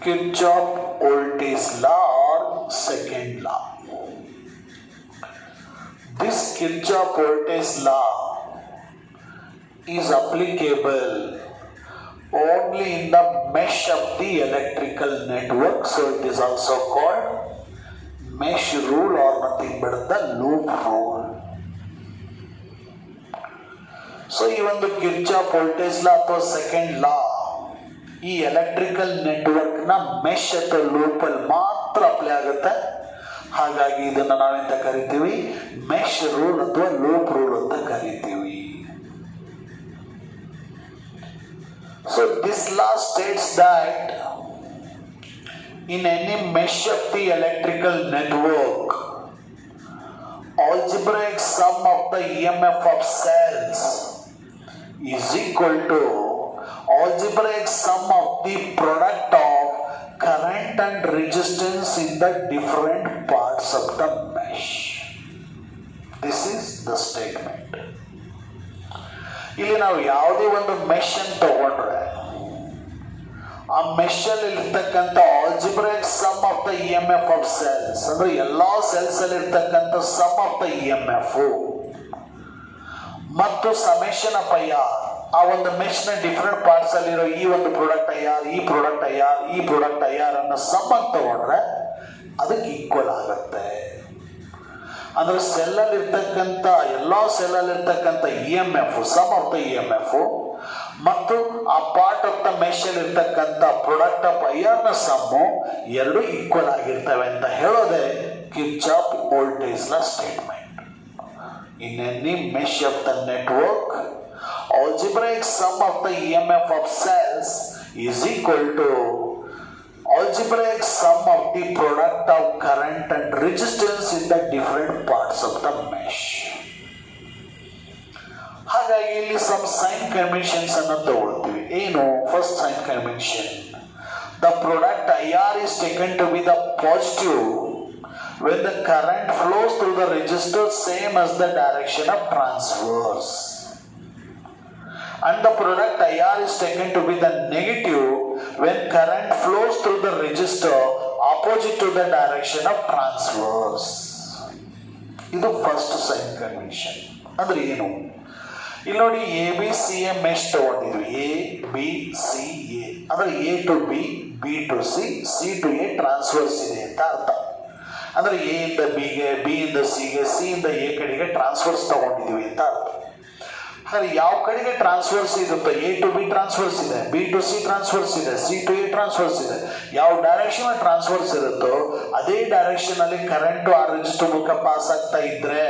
Kirchhoff voltage law or second law. This Kirchhoff voltage law is applicable only in the mesh of the electrical network, so it is also called mesh rule or nothing but the loop rule. So ಈ ಒಂದು Kirchhoff voltage ಲಾ ಅಥವಾ second ಲಾ ಈ electrical network ನ mesh ಅಥವಾ loop ಅಲ್ಲಿ ಮಾತ್ರ apply ಆಗುತ್ತೆ. ಹಾಗಾಗಿ ಇದನ್ನ ನಾವೆಂತ ಕರಿತೀವಿ, ಮೆಶ್ ರೂಲ್ ಅಥವಾ ಲೂಪ್ ರೂಲ್ ಅಂತ ಕರಿತೀವಿ. So this law states that in any mesh of the electrical network, algebraic sum of the EMF of cells is equal to algebraic sum of the product of current and resistance in the different parts of the mesh. This is the statement. ಇಲ್ಲಿ ನಾವು ಯಾವುದೇ ಒಂದು mesh ಅನ್ನು ತಗೊಂಡ್ರೆ ಆ mesh ಅಲ್ಲಿ ಇರ್ತಕ್ಕಂಥ algebraic sum of the EMF of cells ಅಂದ್ರೆ ಎಲ್ಲಾ ಸೆಲ್ಸ್ ಅಲ್ಲಿ ಇರ್ತಕ್ಕಂಥ ಸಮ್ ಆಫ್ ದ EMF ಮತ್ತು ಸಮೇಶನ್ ಆಫ್ IR ಆ ಒಂದು ಮೆಶ್ ನ ಡಿಫರೆಂಟ್ ಪಾರ್ಟ್ಸ್ ಅಲ್ಲಿರೋ ಈ ಒಂದು ಪ್ರಾಡಕ್ಟ್ IR, ಈ ಪ್ರಾಡಕ್ಟ್ IR, ಈ ಪ್ರಾಡಕ್ಟ್ IR ಅನ್ನ ಸಮ್ ಆಗಿ ತಗೊಂಡ್ರೆ ಅದಕ್ಕೆ ಈಕ್ವಲ್ ಆಗುತ್ತೆ. ಅಂದ್ರೆ ಸೆಲ್ ಅಲ್ಲಿ ಇರ್ತಕ್ಕಂಥ ಎಲ್ಲಾ ಸೆಲ್ ಅಲ್ಲಿ ಇರ್ತಕ್ಕಂಥ EMF sum of the EMF ಮತ್ತು ಆ ಪಾರ್ಟ್ ಆಫ್ ದ ಮೆಶ್ ಅಲ್ಲಿ ಇರ್ತಕ್ಕಂಥ ಪ್ರಾಡಕ್ಟ್ ಆಫ್ IR ನ ಸಮ್ಮು ಎರಡು ಈಕ್ವಲ್ ಆಗಿರ್ತವೆ ಅಂತ ಹೇಳೋದೇ ಕಿರ್ಚಾಫ್ ವೋಲ್ಟೇಜ್ ನ statement. In any mesh of the network algebraic sum of the EMF of cells is equal to algebraic sum of the product of current and resistance in the different parts of the mesh. ಹಾಗಾಗಿ ಇಲ್ಲಿ some sign conventions ಅನ್ನು ತಗೊಳ್ತೀವಿ. ಏನು first sign convention, the product IR is taken to be the positive when the current flows through the resistor same as the direction of transverse, and the product IR is taken to be the negative when current flows through the resistor opposite to the direction of transverse. ಇದು first sign convention. ಅಂದ್ರೆ ಏನು, ಇಲ್ಲಿ ನೋಡಿ ABCA mesh ತಗೊಂಡಿದ್ವಿ, ABCA ಅಂದ್ರೆ A to B, B to C, C to A transfers ಇದೆ ಅಂತ ಅರ್ಥ. ಅಂದ್ರೆ A ಇಂದ B ಗೆ, B ಇಂದ C ಗೆ, C ಇಂದ A ಕಡೆಗೆ ಟ್ರಾನ್ಸ್ಫರ್ಸ್ ತಗೊಂಡಿದ್ವಿ ಅಂತ ಅರ್ಥ. ಹಾಗೆ ಯಾವ ಕಡೆಗೆ ಟ್ರಾನ್ಸ್ಫರ್ಸ್ ಇರುತ್ತೆ, A to B ಟ್ರಾನ್ಸ್ಫರ್ಸ್ ಇದೆ, B to C ಟ್ರಾನ್ಸ್ಫರ್ಸ್ ಇದೆ, C to A ಟ್ರಾನ್ಸ್ಫರ್ಸ್ ಇದೆ. ಯಾವ ಡೈರೆಕ್ಷನ್ ಟ್ರಾನ್ಸ್ಫರ್ಸ್ ಇರುತ್ತೋ ಅದೇ ಡೈರೆಕ್ಷನ್ ಅಲ್ಲಿ ಕರೆಂಟ್ ಆ ರೆಜಿಸ್ಟರ್ ಮೂಲಕ ಪಾಸ್ ಆಗ್ತಾ ಇದ್ರೆ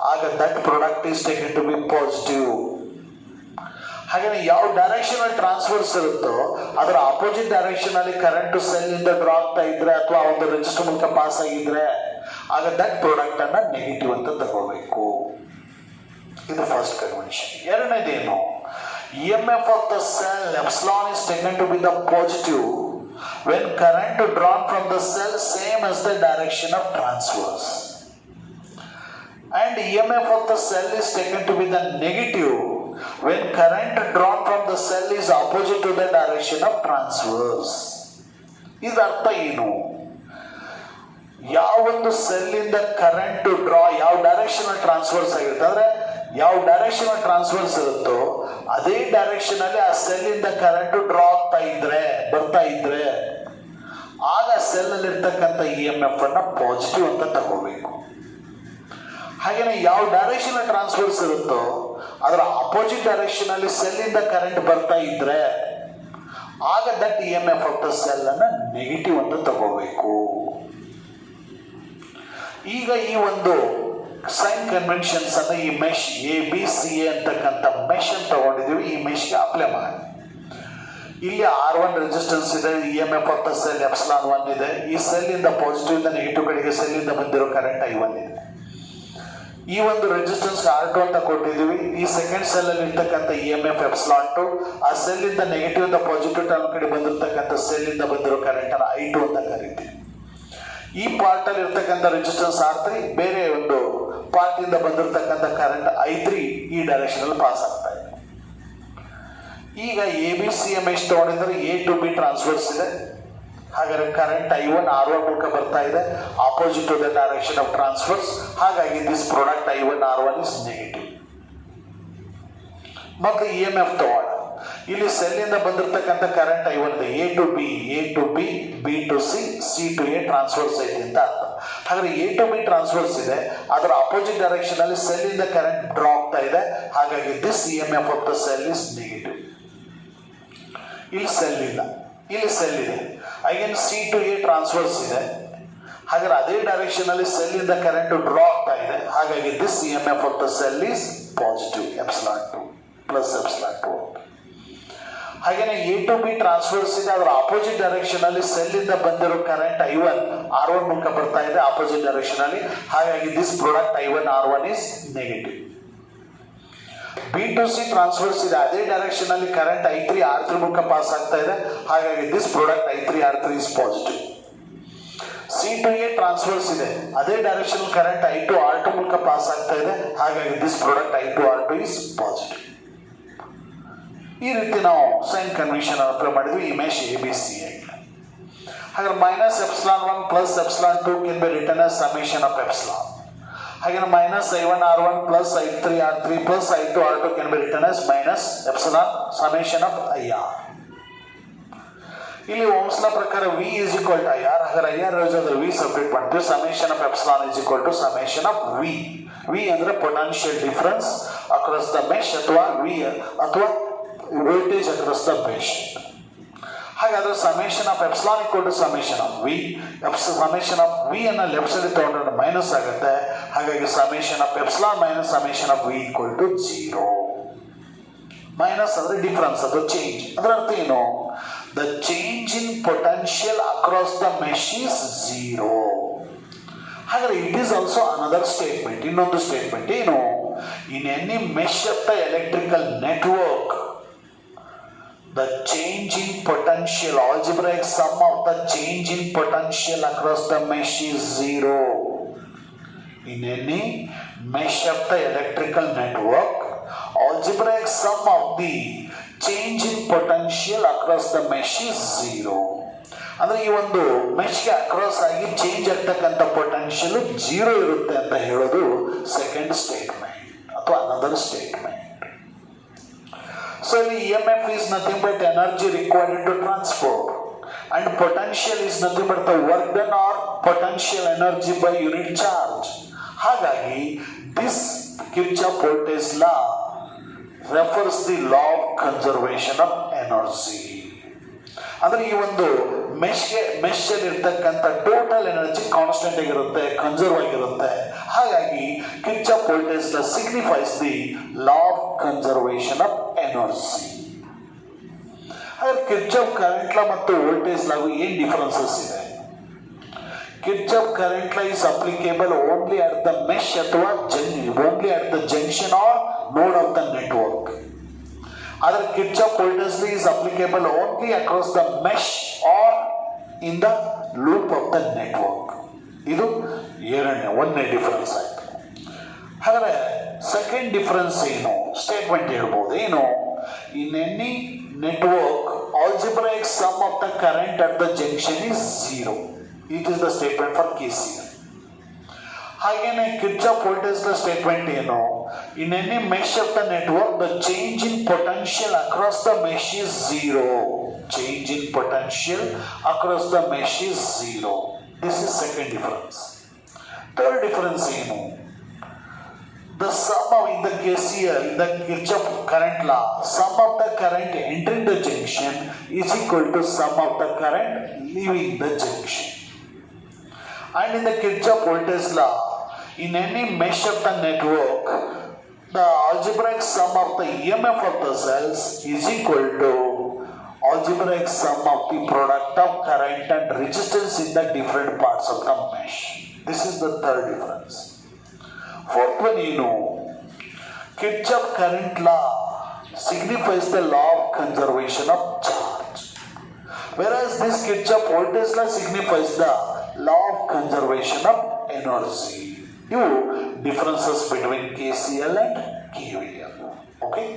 ಆಗ that product is taken to be positive. ಹಾಗೆ ಯಾವ ಡೈರೆಕ್ಷನ್ ಅಲ್ಲಿ ಟ್ರಾನ್ಸ್ಫರ್ಸ್ ಇರುತ್ತೋ ಅದರ ಅಪೋಸಿಟ್ ಡೈರೆಕ್ಷನ್ ಅಲ್ಲಿ ಕರೆಂಟ್ ಸೆಲ್ ಇಂದ ಡ್ರಾ ಆಗ್ತಾ ಇದ್ರೆ ಅಥವಾ ಒಂದು ರೆಜಿಸ್ಟರ್ ಮೂಲಕ ಪಾಸ್ ಆಗಿದ್ರೆ ಆಗ ದಟ್ ಪ್ರಾಡಕ್ಟ್ ಅನ್ನ ನೆಗೆಟಿವ್ ಅಂತ ತಗೋಬೇಕು. ಇದು ಫಸ್ಟ್ ಕನ್ವೆನ್ಷನ್. ಎರಡನೇದೇನು, EMF of the cell epsilon is taken to be the positive when current drawn from the cell same as the direction of transverse, and EMF of the cell is taken to be the negative when current drawn from the cell is opposite to the direction of transverse. ಇದರ ಅರ್ಥ ಏನು, ಯಾವೊಂದು cell ಇಂದ current draw ಯಾವ direction transfers ಆಗಿರುತ್ತೆ ಅಂದ್ರೆ ಯಾವ direction transfers ಇರುತ್ತೋ ಅದೇ ಡೈರೆಕ್ಷನ್ ಅಲ್ಲಿ ಆ ಸೆಲ್ ಇಂದ ಕರೆಂಟ್ ಡ್ರಾ ಆಗ್ತಾ ಇದ್ರೆ ಬರ್ತಾ ಇದ್ರೆ ಆಗ ಸೆಲ್ ಅಲ್ಲಿ ಇರ್ತಕ್ಕಂಥ EMF ಅನ್ನ ಪಾಸಿಟಿವ್ ಅಂತ ತಗೋಬೇಕು. ಹಾಗೇನೆ ಯಾವ ಡೈರೆಕ್ಷನ್ ಟ್ರಾನ್ಸ್ಫರ್ಸ್ ಇರುತ್ತೋ ಅದರ ಅಪೋಸಿಟ್ ಡೈರೆಕ್ಷನ್ ಅಲ್ಲಿ ಸೆಲ್ ಇಂದ ಕರೆಂಟ್ ಬರ್ತಾ ಇದ್ರೆ ಆಗ that EMF of the cell ಅನ್ನ ನೆಗೆಟಿವ್ ಅಂತ ತಗೋಬೇಕು. ಈಗ ಈ ಒಂದು ಸೈನ್ ಕನ್ವೆನ್ಷನ್ಸ್ ಅನ್ನ ಈ ಮೆಶ್ ABCA ಅಂತಕ್ಕಂಥ ಮೆಶ್ ಅಂತ ತಗೊಂಡಿದೀವಿ. ಈ ಮೆಶ್ಗೆ ಅಪ್ಲೈ ಮಾಡಿ ಇಲ್ಲಿ R1 ರೆಸಿಸ್ಟೆನ್ಸ್ ಇದೆ, EMF of the cell epsilon 1 ಇದೆ. ಈ ಸೆಲ್ ಇಂದ ಪಾಸಿಟಿವ್ ಇಂದ ನೆಗೆಟಿವ್ ಕಡೆಗೆ ಸೆಲ್ ಇಂದ ಬಂದಿರೋ ಕರೆಂಟ್ I1 ಇದೆ. ಈ ಒಂದು ರೆಸಿಸ್ಟೆನ್ಸ್ R2 ಅಂತ ಕೊಟ್ಟಿದ್ದೀವಿ. ಈ ಸೆಕೆಂಡ್ ಸೆಲ್ ಅಲ್ಲಿ ಇರ್ತಕ್ಕಂಥ EMF ಎಪ್ಸಿಲಾನ್ 2, ಆ ಸೆಲ್ ಇಂದ ನೆಗೆಟಿವ್ ಇಂದ ಪಾಸಿಟಿವ್ ಟರ್ಮ್ ಕಡೆ ಬಂದಿರತಕ್ಕಂಥ ಸೆಲ್ ಇಂದ ಬಂದಿರೋ ಕರೆಂಟ್ ಅನ್ನ I2 ಅಂತ ಕರೀತೀವಿ. ಈ ಪಾರ್ಟ್ ಅಲ್ಲಿ ಇರ್ತಕ್ಕಂಥ ರೆಸಿಸ್ಟೆನ್ಸ್ R3, ಬೇರೆ ಒಂದು ಪಾರ್ಟ್ ಇಂದ ಬಂದಿರತಕ್ಕಂಥ ಕರೆಂಟ್ I3 ಈ ಡೈರೆಕ್ಷನ್ ಅಲ್ಲಿ ಪಾಸ್ ಆಗ್ತಾ ಇದೆ. ಈಗ ABCA ಮೆಶ್ ತಗೊಂಡಿದ್ರೆ A to B ಟ್ರಾನ್ಸ್ಫರ್ಸ್ ಇದೆ, ಹಾಗಾದ್ರೆ ಕರೆಂಟ್ I1 R1 ಮೂಲಕ ಬರ್ತಾ ಇದೆ, opposite to the direction of transfers. ಹಾಗಾಗಿ this product I1 R1 is negative. ಮತ್ತೆ EMF ತಗೋಣ. ಇಲ್ಲಿ ಸೆಲ್ ಇಂದ ಬಂದಿರತಕ್ಕಂಥ ಕರೆಂಟ್ I1 ಇದೆ. A to B, B to C, C to A transfers ಐತಿ ಅಂತ ಅರ್ಥ. ಹಾಗಾದ್ರೆ A to B ಟ್ರಾನ್ಸ್ಫರ್ಸ್ ಇದೆ, ಅದರ ಅಪೋಸಿಟ್ ಡೈರೆಕ್ಷನ್ ಅಲ್ಲಿ ಸೆಲ್ ಇಂದ ಕರೆಂಟ್ ಡ್ರಾ ಆಗ್ತಾ ಇದೆ. ಹಾಗಾಗಿ this EMF of the cell is negative. ಇಲ್ಲಿ ಸೆಲ್ ಇಲ್ಲ, ಇಲ್ಲಿ ಸೆಲ್ ಇದೆ. Again C to A transfers ಇದೆ. ಹಾಗಾದ್ರೆ ಅದೇ ಡೈರೆಕ್ಷನ್ ಅಲ್ಲಿ ಸೆಲ್ ಇಂದ ಕರೆಂಟ್ ಡ್ರಾ ಆಗ್ತಾ ಇದೆ. ಹಾಗಾಗಿ this EMF of the cell is positive, ε2 plus ε2. ಹಾಗೇನೆ A to B ಟ್ರಾನ್ಸ್ಫರ್ಸ್ ಇದೆ, ಅದರ ಆಪೋಸಿಟ್ ಡೈರೆಕ್ಷನ್ ಅಲ್ಲಿ ಸೆಲ್ ಇಂದ ಬಂದಿರೋ ಕರೆಂಟ್ I1 R1 ಮೂಲಕ ಬರ್ತಾ ಇದೆ ಆಪೋಸಿಟ್ ಡೈರೆಕ್ಷನ್ ಅಲ್ಲಿ. ಹಾಗಾಗಿ this product I1 R1 is negative. B to C transfers ಇದೆ, ಅದೇ ಡೈರೆಕ್ಷನ್ ಅಲ್ಲಿ ಕರೆಂಟ್ I3 R3 ಮೂಲಕ ಪಾಸ್ ಆಗ್ತಾ ಇದೆ. ಹಾಗಾಗಿ this product I3 R3 is positive. C to A transfers ಇದೆ, ಅದೇ ಡೈರೆಕ್ಷನ್ ಕರೆಂಟ್ I2 R2 ಮೂಲಕ ಪಾಸ್ ಆಗ್ತಾ ಇದೆ. ಹಾಗಾಗಿ this product I2 R2 is positive. ಈ ರೀತಿ ನಾವು ಸೈನ್ ಕನ್ವೆನ್ಷನ್ ಅಪ್ಲೈ ಮಾಡಿದ್ವಿ ಈ ಮೆಶ್ ABC ಆಗಿ. ಹಾಗಾದ್ರೆ minus ε1 plus ε2 can be written as summation of epsilon. ಹಾಗೆ minus I1 R1 plus I3 R3 plus I2 R2 can be written as minus epsilon summation of IR. ಇಲ್ಲಿ Ohm's law ಪ್ರಕಾರ V is equal to IR. ಹಾಗಾದ್ರೆ IR ಇರೋದ್ರೆ V substitute ಮಾಡ್ತೀವಿ. Summation of epsilon is equal to summation of V. V ಅಂದ್ರೆ potential difference across the mesh ಅಥವಾ ಅಥವಾ voltage across the mesh. ಹಾಗಾದ್ರೆ summation of epsilon equal to summation of V. Summation of V ಅನ್ನ left side ತಗೊಂಡ್ರೆ minus ಆಗುತ್ತೆ. ಹಾಗಾಗಿ summation of epsilon minus summation of V equal to 0. Minus ಅಂದ್ರೆ difference, ಅದು change. ಅದರ ಅರ್ಥ ಏನು? The change in potential across the mesh is 0. ಹಾಗಾದ್ರೆ it is also another statement, ಇನ್ನೊಂದು ಸ್ಟೇಟ್ಮೆಂಟ್ ಏನು? In any mesh of the electrical network, the change in potential, algebraic sum of the change in potential across the mesh is 0. In any mesh of the electrical network, algebraic sum of the change in potential across the mesh is 0. ಅಂದ್ರೆ ಈ ಒಂದು ಮೆಶ್ಗೆ across ಆಗಿ change ಆಗ್ತಕ್ಕಂಥ potential 0 ಇರುತ್ತೆ ಅಂತ ಹೇಳೋದು second statement ಅಥವಾ another statement. So the EMF is nothing but energy required to transfer, and potential is nothing but the work done or potential energy by unit charge. ಹಾಗಾಗಿ this Kirchhoff voltage law refers the law of conservation of energy. ಅಂದ್ರೆ ಈ ಒಂದು mesh ಅಲ್ಲಿ ಇರ್ತಕ್ಕಂಥ total energy constant ಆಗಿರುತ್ತೆ, conserve ಆಗಿರುತ್ತೆ. ಹಾಗಾಗಿ Kirchhoff voltage law signifies the law of conservation of energy. ಹಾಗಾದ್ರೆ ಕಿರ್ಚಾಫ್ ಕರೆಂಟ್ ಲಾ ಮತ್ತು ವೋಲ್ಟೇಜ್ ಲಾಗೂ ಏನ್ ಡಿಫರೆನ್ಸಸ್ ಇದೆ? Kirchhoff current law is applicable only at the mesh ಅಥವಾ only at the junction or node of the network. ಆದರೆ Kirchhoff voltage law is applicable only across the mesh or in the loop of the network. ಇದು ಒಂದನೇ difference ಆಯ್ತು. ಹಾಗಾದ್ರೆ second difference ಏನು? Statement ಹೇಳ್ಬೋದು ಏನು? In any network algebraic sum of the current at the junction is 0. It is the statement for KCL. ಹಾಗೇನೆ Kirchhoff voltage law statement ಏನು? In any mesh of the network the change in potential across the mesh is 0. Change in potential across the mesh is 0. This is second difference. Third difference ಏನು? The sum of in the KCL, the Kirchhoff current law, sum of the current entering the junction is equal to sum of the current leaving the junction. And in the Kirchhoff voltage law, in any mesh of the network, the algebraic sum of the EMF of the cells is equal to algebraic sum of the product of current and resistance in the different parts of the mesh. This is the third difference. Fourth one, you know, Kirchhoff current law signifies the law of conservation of charge, whereas this Kirchhoff voltage law signifies the law of conservation of energy. You differences between KCL and KVL. Okay.